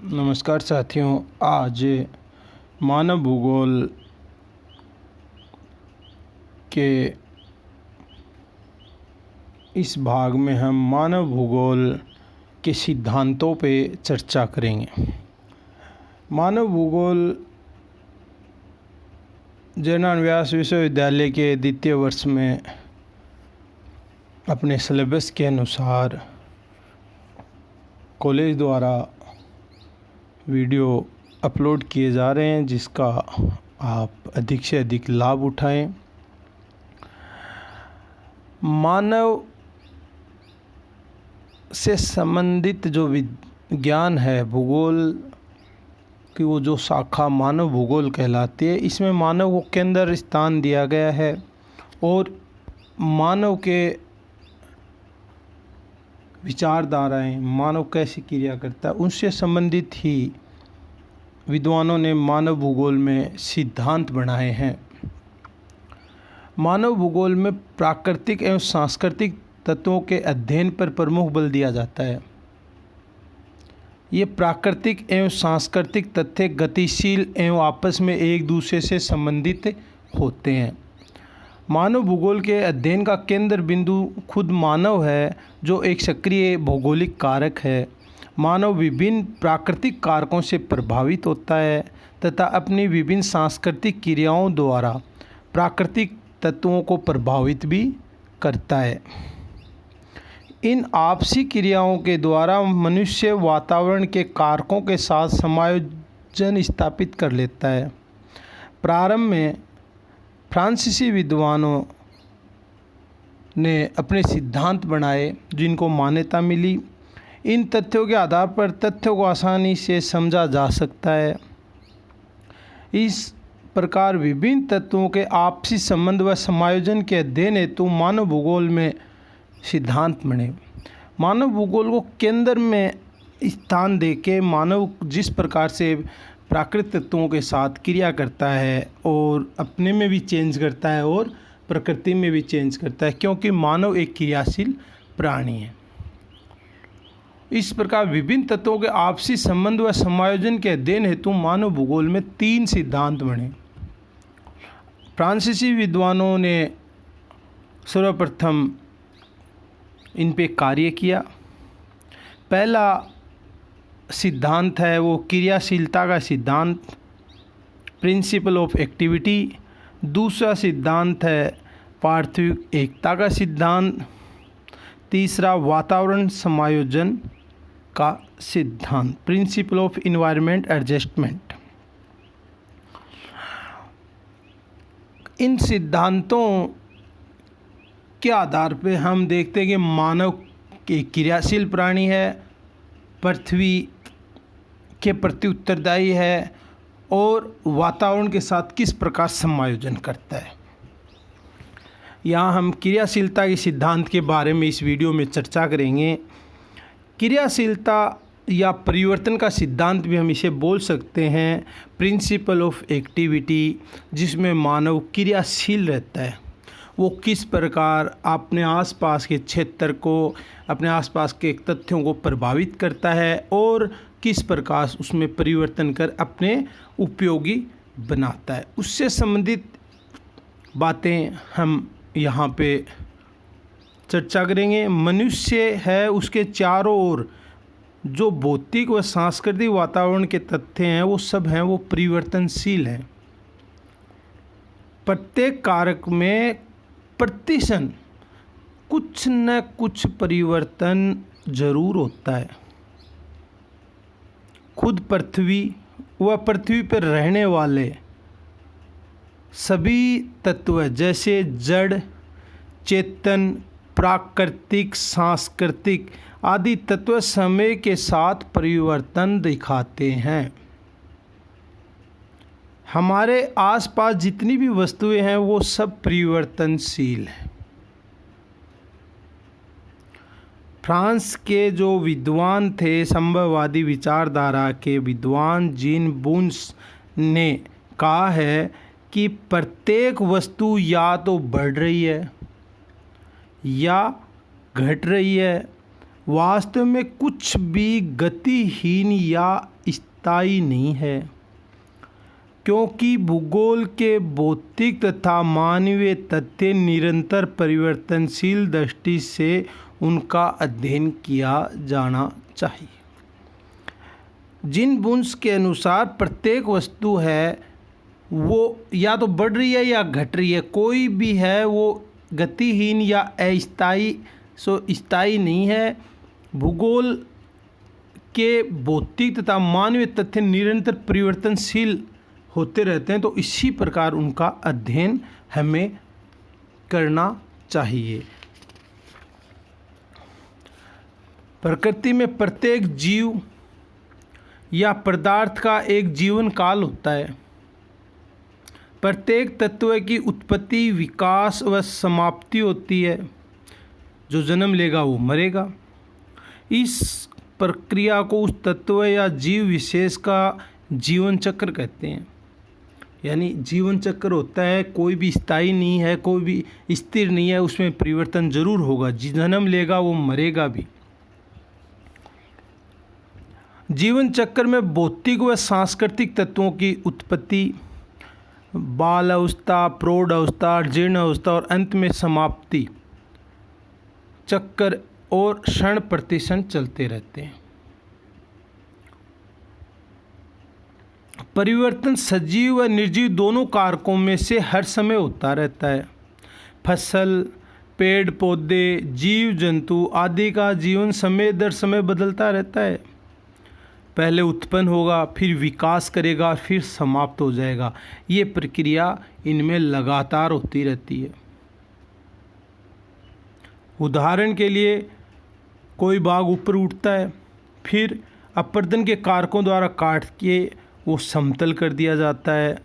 नमस्कार साथियों, आज मानव भूगोल के इस भाग में हम मानव भूगोल के सिद्धांतों पे चर्चा करेंगे। मानव भूगोल जयनारायण व्यास विश्वविद्यालय के द्वितीय वर्ष में अपने सिलेबस के अनुसार कॉलेज द्वारा वीडियो अपलोड किए जा रहे हैं, जिसका आप अधिक से अधिक लाभ उठाएं। मानव से संबंधित जो विज्ञान है, भूगोल की वो जो शाखा मानव भूगोल कहलाती है, इसमें मानव को केंद्र स्थान दिया गया है और मानव के विचारधाराएं, मानव कैसे क्रिया करता है, उनसे संबंधित ही विद्वानों ने मानव भूगोल में सिद्धांत बनाए हैं। मानव भूगोल में प्राकृतिक एवं सांस्कृतिक तत्वों के अध्ययन पर प्रमुख बल दिया जाता है। ये प्राकृतिक एवं सांस्कृतिक तथ्य गतिशील एवं आपस में एक दूसरे से संबंधित होते हैं। मानव भूगोल के अध्ययन का केंद्र बिंदु खुद मानव है, जो एक सक्रिय भौगोलिक कारक है। मानव विभिन्न प्राकृतिक कारकों से प्रभावित होता है तथा अपनी विभिन्न सांस्कृतिक क्रियाओं द्वारा प्राकृतिक तत्वों को प्रभावित भी करता है। इन आपसी क्रियाओं के द्वारा मनुष्य वातावरण के कारकों के साथ समायोजन स्थापित कर लेता है। प्रारंभ में फ्रांसीसी विद्वानों ने अपने सिद्धांत बनाए, जिनको मान्यता मिली। इन तथ्यों के आधार पर तथ्यों को आसानी से समझा जा सकता है। इस प्रकार विभिन्न तत्वों के आपसी संबंध व समायोजन के अध्ययन हेतु मानव भूगोल में सिद्धांत बने। मानव भूगोल को केंद्र में स्थान देके मानव जिस प्रकार से प्राकृतिक तत्वों के साथ क्रिया करता है और अपने में भी चेंज करता है और प्रकृति में भी चेंज करता है, क्योंकि मानव एक क्रियाशील प्राणी है। इस प्रकार विभिन्न तत्वों के आपसी संबंध व समायोजन के अध्ययन हेतु मानव भूगोल में 3 सिद्धांत बने। फ्रांसीसी विद्वानों ने सर्वप्रथम इन पे कार्य किया। पहला सिद्धांत है वो क्रियाशीलता का सिद्धांत, प्रिंसिपल ऑफ एक्टिविटी। दूसरा सिद्धांत है पार्थिव एकता का सिद्धांत। तीसरा वातावरण समायोजन का सिद्धांत, प्रिंसिपल ऑफ इन्वायरमेंट एडजस्टमेंट। इन सिद्धांतों के आधार पे हम देखते हैं कि मानव एक क्रियाशील प्राणी है, पृथ्वी के प्रति उत्तरदायी है और वातावरण के साथ किस प्रकार समायोजन करता है। यहाँ हम क्रियाशीलता के सिद्धांत के बारे में इस वीडियो में चर्चा करेंगे। क्रियाशीलता या परिवर्तन का सिद्धांत भी हम इसे बोल सकते हैं, प्रिंसिपल ऑफ एक्टिविटी, जिसमें मानव क्रियाशील रहता है। वो किस प्रकार अपने आसपास के क्षेत्र को, अपने आसपास के तथ्यों को प्रभावित करता है और किस प्रकार उसमें परिवर्तन कर अपने उपयोगी बनाता है, उससे संबंधित बातें हम यहाँ पे चर्चा करेंगे। मनुष्य है, उसके चारों ओर जो भौतिक व सांस्कृतिक वातावरण के तथ्य हैं वो सब हैं वो परिवर्तनशील हैं। प्रत्येक कारक में प्रतिक्षण कुछ न कुछ परिवर्तन जरूर होता है। खुद पृथ्वी व पृथ्वी पर रहने वाले सभी तत्व जैसे जड़, चेतन, प्राकृतिक, सांस्कृतिक आदि तत्व समय के साथ परिवर्तन दिखाते हैं। हमारे आसपास जितनी भी वस्तुएं हैं वो सब परिवर्तनशील हैं। फ्रांस के जो विद्वान थे, संभववादी विचारधारा के विद्वान जीन बून्स ने कहा है कि प्रत्येक वस्तु या तो बढ़ रही है या घट रही है वास्तव में कुछ भी गतिहीन या स्थायी नहीं है, क्योंकि भूगोल के भौतिक तथा मानवीय तथ्य निरंतर परिवर्तनशील दृष्टि से उनका अध्ययन किया जाना चाहिए। जिन बुन्स के अनुसार प्रत्येक वस्तु है वो या तो बढ़ रही है या घट रही है, कोई भी है वो गतिहीन या अस्थायी स्थायी नहीं है। भूगोल के भौतिक तथा मानवीय तथ्य निरंतर परिवर्तनशील होते रहते हैं, तो इसी प्रकार उनका अध्ययन हमें करना चाहिए। प्रकृति में प्रत्येक जीव या पदार्थ का एक जीवन काल होता है। प्रत्येक तत्व की उत्पत्ति, विकास व समाप्ति होती है। जो जन्म लेगा वो मरेगा। इस प्रक्रिया को उस तत्व या जीव विशेष का जीवन चक्र कहते हैं। यानी जीवन चक्र होता है, कोई भी स्थायी नहीं है, कोई भी स्थिर नहीं है, उसमें परिवर्तन जरूर होगा। जन्म लेगा वो मरेगा भी। जीवन चक्र में भौतिक व सांस्कृतिक तत्वों की उत्पत्ति, बाल अवस्था, प्रौढ़ अवस्था, जीर्ण अवस्था और अंत में समाप्ति चक्र और क्षण प्रतिक्षण चलते रहते हैं। परिवर्तन सजीव व निर्जीव दोनों कारकों में से हर समय होता रहता है। फसल, पेड़ पौधे, जीव जंतु आदि का जीवन समय दर समय बदलता रहता है। पहले उत्पन्न होगा, फिर विकास करेगा, फिर समाप्त हो जाएगा। ये प्रक्रिया इनमें लगातार होती रहती है। उदाहरण के लिए कोई बाग ऊपर उठता है, फिर अपरदन के कारकों द्वारा काट के वो समतल कर दिया जाता है।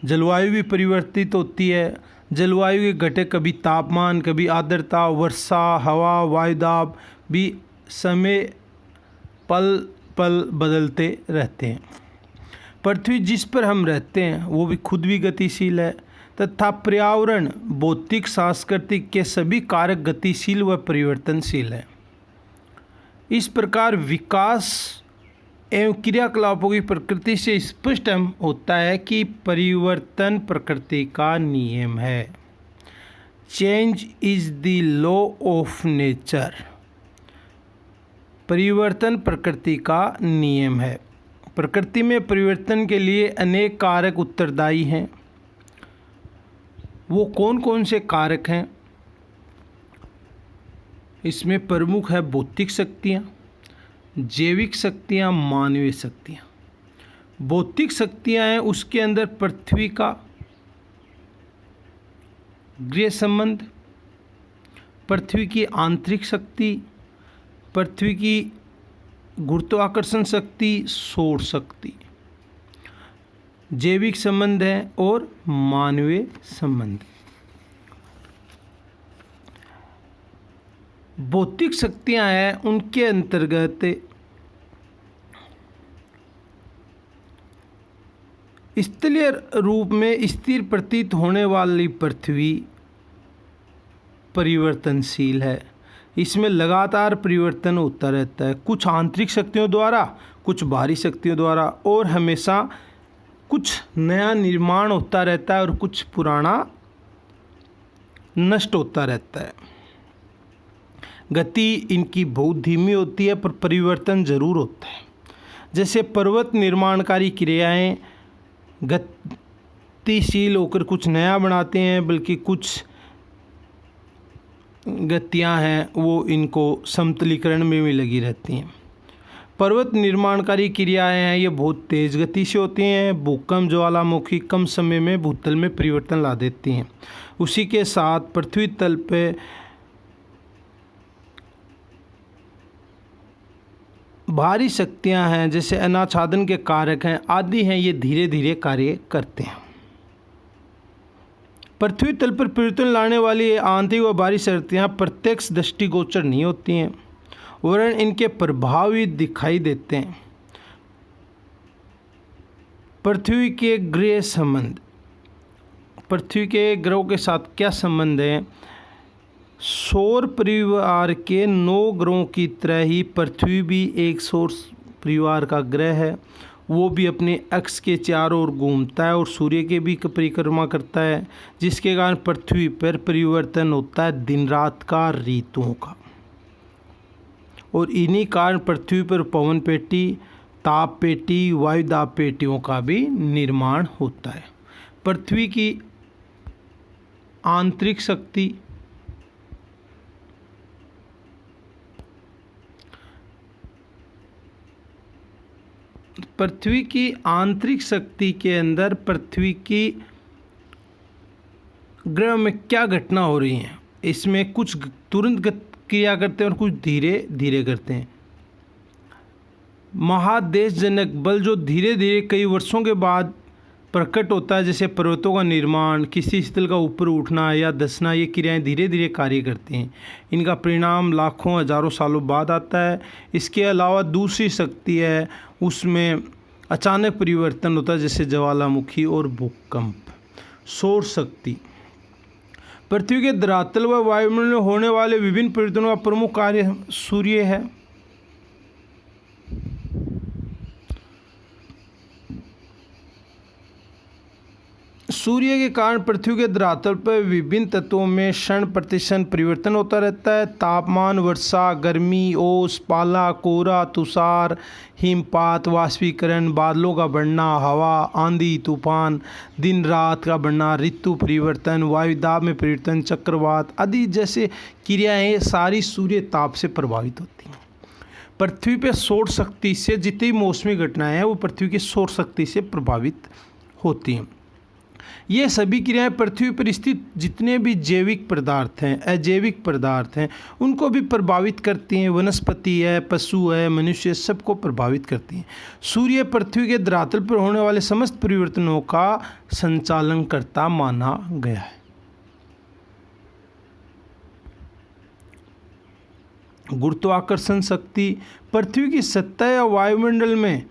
जलवायु भी परिवर्तित होती है। जलवायु के घटक कभी तापमान, कभी आर्द्रता, वर्षा, हवा, वायुदाब भी समय पल पल बदलते रहते हैं। पृथ्वी जिस पर हम रहते हैं वो भी खुद भी गतिशील है तथा पर्यावरण, भौतिक, सांस्कृतिक के सभी कारक गतिशील व परिवर्तनशील है। इस प्रकार विकास एवं क्रियाकलापों की प्रकृति से स्पष्ट होता है कि परिवर्तन प्रकृति का नियम है। Change is the law of nature. परिवर्तन प्रकृति का नियम है। प्रकृति में परिवर्तन के लिए अनेक कारक उत्तरदायी हैं। वो कौन कौन से कारक हैं? इसमें प्रमुख है भौतिक शक्तियाँ, जैविक शक्तियाँ, मानवीय शक्तियाँ। भौतिक शक्तियाँ हैं, उसके अंदर पृथ्वी का गृह संबंध, पृथ्वी की आंतरिक शक्ति, पृथ्वी की गुरुत्वाकर्षण शक्ति, सौर शक्ति। जैविक संबंध है और मानवीय संबंध। भौतिक शक्तियां हैं, उनके अंतर्गत स्थलीय रूप में स्थिर प्रतीत होने वाली पृथ्वी परिवर्तनशील है। इसमें लगातार परिवर्तन होता रहता है, कुछ आंतरिक शक्तियों द्वारा, कुछ बाहरी शक्तियों द्वारा, और हमेशा कुछ नया निर्माण होता रहता है और कुछ पुराना नष्ट होता रहता है। गति इनकी बहुत धीमी होती है पर परिवर्तन जरूर होता है। जैसे पर्वत निर्माणकारी क्रियाएं गतिशील होकर कुछ नया बनाते हैं, बल्कि कुछ गतियां हैं वो इनको समतलीकरण में भी लगी रहती हैं। पर्वत निर्माणकारी क्रियाएं हैं, ये बहुत तेज़ गति से होती हैं। भूकंप, ज्वालामुखी कम समय में भूतल में परिवर्तन ला देती हैं। उसी के साथ पृथ्वी तल पे भारी शक्तियां हैं, जैसे अनाच्छादन के कारक हैं आदि हैं, ये धीरे धीरे कार्य करते हैं। पृथ्वी तल पर परिवर्तन लाने वाली आंतरिक व बाहरी शक्तियां प्रत्यक्ष दृष्टिगोचर नहीं होती हैं, वरन इनके प्रभाव भी दिखाई देते हैं। पृथ्वी के गृह संबंध। पृथ्वी के ग्रहों के साथ क्या संबंध है? सौर परिवार के 9 ग्रहों की तरह ही पृथ्वी भी एक सौर परिवार का ग्रह है। वो भी अपने अक्ष के चारों ओर घूमता है और सूर्य के भी परिक्रमा करता है, जिसके कारण पृथ्वी पर परिवर्तन होता है दिन रात का, ऋतुओं का। और इन्हीं कारण पृथ्वी पर पवन पेटी, ताप पेटी, वायुदाब पेटियों का भी निर्माण होता है। पृथ्वी की आंतरिक शक्ति के अंदर पृथ्वी की ग्रह में क्या घटना हो रही है, इसमें कुछ तुरंत क्रिया करते हैं और कुछ धीरे धीरे करते हैं। महादेशजनक बल जो धीरे धीरे कई वर्षों के बाद प्रकट होता है, जैसे पर्वतों का निर्माण, किसी स्थल का ऊपर उठना या धंसना, ये क्रियाएं धीरे धीरे कार्य करती हैं। इनका परिणाम लाखों हजारों सालों बाद आता है। इसके अलावा दूसरी शक्ति है, उसमें अचानक परिवर्तन होता है, जैसे ज्वालामुखी और भूकंप। सौर शक्ति पृथ्वी के धरातल व वायुमंडल में होने वाले विभिन्न परिवर्तनों का प्रमुख कार्य सूर्य है। सूर्य के कारण पृथ्वी के धरातल पर विभिन्न तत्वों में क्षण प्रतिक्षण परिवर्तन होता रहता है। तापमान, वर्षा, गर्मी, ओस, पाला, कोहरा, तुषार, हिमपात, वाष्पीकरण, बादलों का बढ़ना, हवा, आंधी, तूफान, दिन रात का बढ़ना, ऋतु परिवर्तन, वायुदाब में परिवर्तन, चक्रवात आदि जैसे क्रियाएं सारी सूर्य ताप से प्रभावित होती हैं। पृथ्वी पर सौर शक्ति से जितनी मौसमी घटनाएं हैं वो पृथ्वी की सौर शक्ति से प्रभावित होती हैं। ये सभी क्रियाएं पृथ्वी पर स्थित जितने भी जैविक पदार्थ हैं, अजैविक पदार्थ हैं, उनको भी प्रभावित करती हैं। वनस्पति है, पशु है, मनुष्य, सबको प्रभावित करती हैं। सूर्य पृथ्वी के धरातल पर होने वाले समस्त परिवर्तनों का संचालन करता माना गया है। गुरुत्वाकर्षण शक्ति पृथ्वी की सतह या वायुमंडल में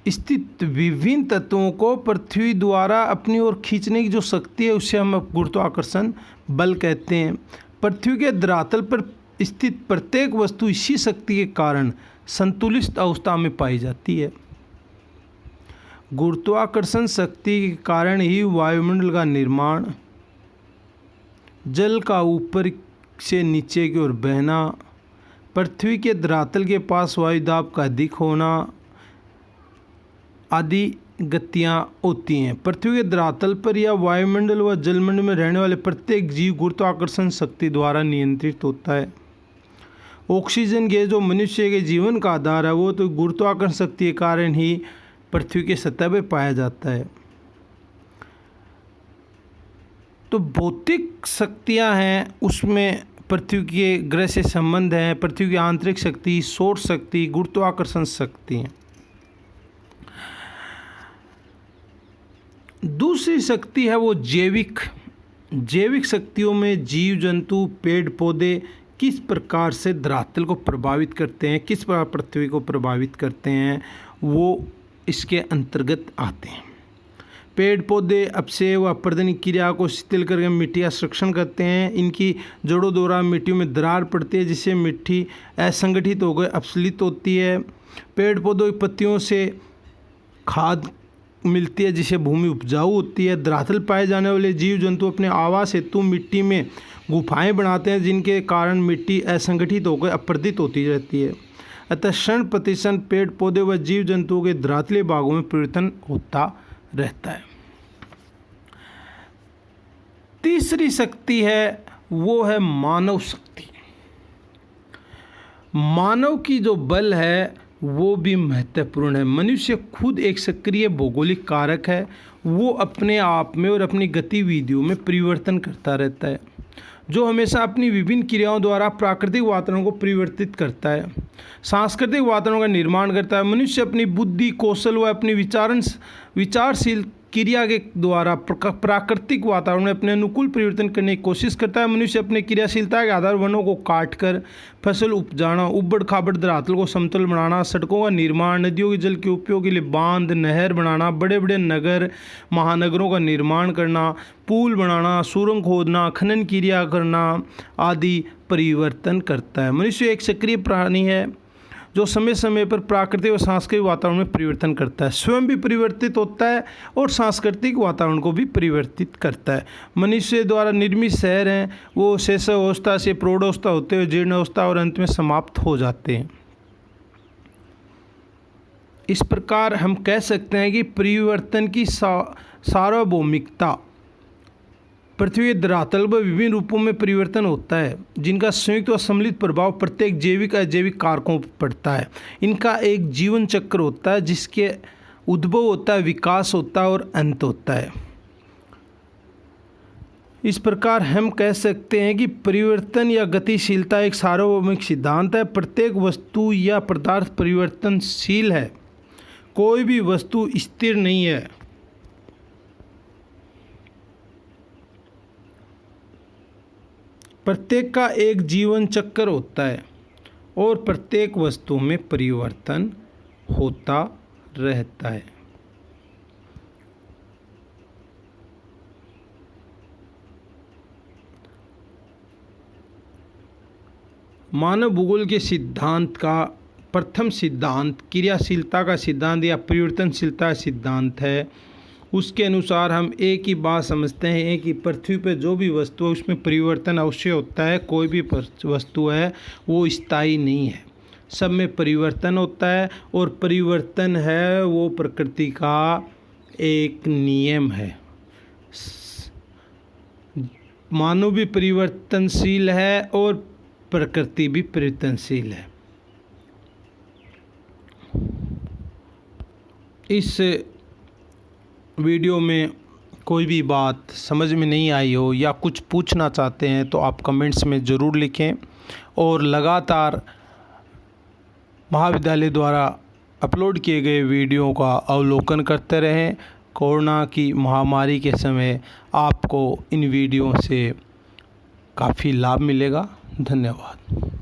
स्थित विभिन्न तत्वों को पृथ्वी द्वारा अपनी ओर खींचने की जो शक्ति है उसे हम गुरुत्वाकर्षण बल कहते हैं। पृथ्वी के धरातल पर स्थित प्रत्येक वस्तु इसी शक्ति के कारण संतुलित अवस्था में पाई जाती है। गुरुत्वाकर्षण शक्ति के कारण ही वायुमंडल का निर्माण, जल का ऊपर से नीचे की ओर बहना, पृथ्वी के धरातल के पास वायुदाब का अधिक होना आदि गतियाँ होती हैं। पृथ्वी के धरातल पर या वायुमंडल व जलमंडल में रहने वाले प्रत्येक जीव गुरुत्वाकर्षण शक्ति द्वारा नियंत्रित होता है। ऑक्सीजन गैस जो मनुष्य के जीवन का आधार है वो तो गुरुत्वाकर्षण शक्ति के कारण ही पृथ्वी के सतह पर पाया जाता है। तो भौतिक शक्तियाँ हैं, उसमें पृथ्वी के ग्रह से संबंध है। पृथ्वी की आंतरिक शक्ति, सौर शक्ति, गुरुत्वाकर्षण शक्ति है। दूसरी शक्ति है वो जैविक शक्तियों में जीव जंतु, पेड़ पौधे किस प्रकार से धरातल को प्रभावित करते हैं, किस प्रकार पृथ्वी को प्रभावित करते हैं, वो इसके अंतर्गत आते हैं। पेड़ पौधे अपक्षय व प्रजनन क्रिया को शिथिल करके मिट्टी का संरक्षण करते हैं। इनकी जड़ों द्वारा मिट्टियों में दरार पड़ती है, जिससे मिट्टी असंगठित होकर अपसलित होती है। पेड़ पौधों की पत्तियों से खाद मिलती है, जिससे भूमि उपजाऊ होती है। धरातल पाए जाने वाले जीव जंतु अपने आवास हेतु मिट्टी में गुफाएं बनाते हैं, जिनके कारण मिट्टी असंगठित होकर अपरदित होती रहती है। अतः क्षण प्रतिक्षण पेड़ पौधे व जीव जंतुओं के धरातलीय भागों में परिवर्तन होता रहता है। तीसरी शक्ति है वो है मानव शक्ति। मानव की जो बल है वो भी महत्वपूर्ण है। मनुष्य खुद एक सक्रिय भौगोलिक कारक है। वो अपने आप में और अपनी गतिविधियों में परिवर्तन करता रहता है, जो हमेशा अपनी विभिन्न क्रियाओं द्वारा प्राकृतिक वातावरण को परिवर्तित करता है, सांस्कृतिक वातावरण का निर्माण करता है। मनुष्य अपनी बुद्धि, कौशल व अपनी विचारशील क्रिया के द्वारा प्राकृतिक वातावरण में अपने अनुकूल परिवर्तन करने की कोशिश करता है। मनुष्य अपने क्रियाशीलता के आधार वनों को काटकर फसल उपजाना, उबड़ खाबड़ धरातल को समतल बनाना, सड़कों का निर्माण, नदियों के जल के उपयोग के लिए बांध नहर बनाना, बड़े बड़े नगर महानगरों का निर्माण करना, पुल बनाना, सुरंग खोदना, खनन क्रिया करना आदि परिवर्तन करता है। मनुष्य एक सक्रिय प्राणी है जो समय समय पर प्राकृतिक और सांस्कृतिक वातावरण में परिवर्तन करता है, स्वयं भी परिवर्तित होता है और सांस्कृतिक वातावरण को भी परिवर्तित करता है। मनुष्य द्वारा निर्मित शहर हैं वो शैशवावस्था से प्रौढ़ावस्था होते हुए जीर्णावस्था और अंत में समाप्त हो जाते हैं। इस प्रकार हम कह सकते हैं कि परिवर्तन की सार्वभौमिकता पृथ्वी के धरातल पर विभिन्न रूपों में परिवर्तन होता है, जिनका संयुक्त और सम्मिलित प्रभाव प्रत्येक जैविक अजैविक कारकों पर पड़ता है। इनका एक जीवन चक्र होता है जिसके उद्भव होता है, विकास होता है और अंत होता है। इस प्रकार हम कह सकते हैं कि परिवर्तन या गतिशीलता एक सार्वभौमिक सिद्धांत है। प्रत्येक वस्तु या पदार्थ परिवर्तनशील है, कोई भी वस्तु स्थिर नहीं है। प्रत्येक का एक जीवन चक्र होता है और प्रत्येक वस्तु में परिवर्तन होता रहता है। मानव भूगोल के सिद्धांत का प्रथम सिद्धांत क्रियाशीलता का सिद्धांत या परिवर्तनशीलता का सिद्धांत है। उसके अनुसार हम एक ही बात समझते हैं कि पृथ्वी पर जो भी वस्तु है उसमें परिवर्तन अवश्य होता है। कोई भी वस्तु है वो स्थायी नहीं है, सब में परिवर्तन होता है और परिवर्तन है वो प्रकृति का एक नियम है। मानव भी परिवर्तनशील है और प्रकृति भी परिवर्तनशील है। इस वीडियो में कोई भी बात समझ में नहीं आई हो या कुछ पूछना चाहते हैं तो आप कमेंट्स में ज़रूर लिखें और लगातार महाविद्यालय द्वारा अपलोड किए गए वीडियो का अवलोकन करते रहें। कोरोना की महामारी के समय आपको इन वीडियो से काफ़ी लाभ मिलेगा। धन्यवाद।